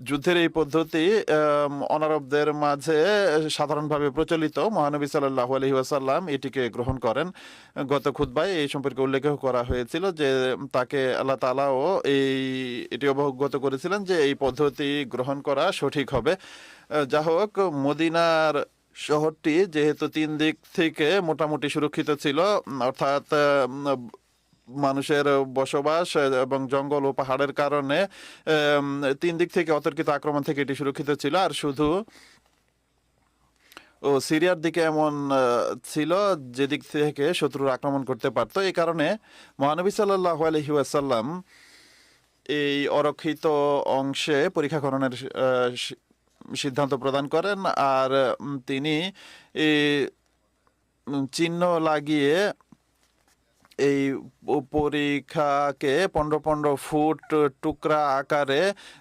যুদ্ধের এই পদ্ধতি অনারবদের মাঝে সাধারণভাবে প্রচলিত। মহানবী সাল্লাল্লাহু আলাইহি ওয়াসাল্লাম এটিকে গ্রহণ করেন। গত খুতবায় এই সম্পর্কে উল্লেখ করা হয়েছিল যে তাকে আল্লাহ তাআলাও এটি অবগত করেছিলেন যে এই পদ্ধতি গ্রহণ করা সঠিক হবে। যা হোক, মদিনার শহরটি যেহেতু তিন দিক থেকে মোটামুটি সুরক্ষিত ছিল, অর্থাৎ মানুষের বসবাস এবং জঙ্গল ও পাহাড়ের কারণে তিন দিক থেকে অতর্কিত আক্রমণ থেকে এটি সুরক্ষিত ছিল। আর শুধু সিরিয়ার দিকে এমন ছিল যেদিক থেকে শত্রুর আক্রমণ করতে পারত। এই কারণে মহানবী সাল্লাল্লাহু আলাইহি ওয়াসাল্লাম এই অরক্ষিত অংশে পরীক্ষা করণের সিদ্ধান্ত প্রদান করেন। আর তিনি এই চিহ্ন লাগিয়ে এই পরীক্ষাকে 15-15 ফুট টুকরা আকারে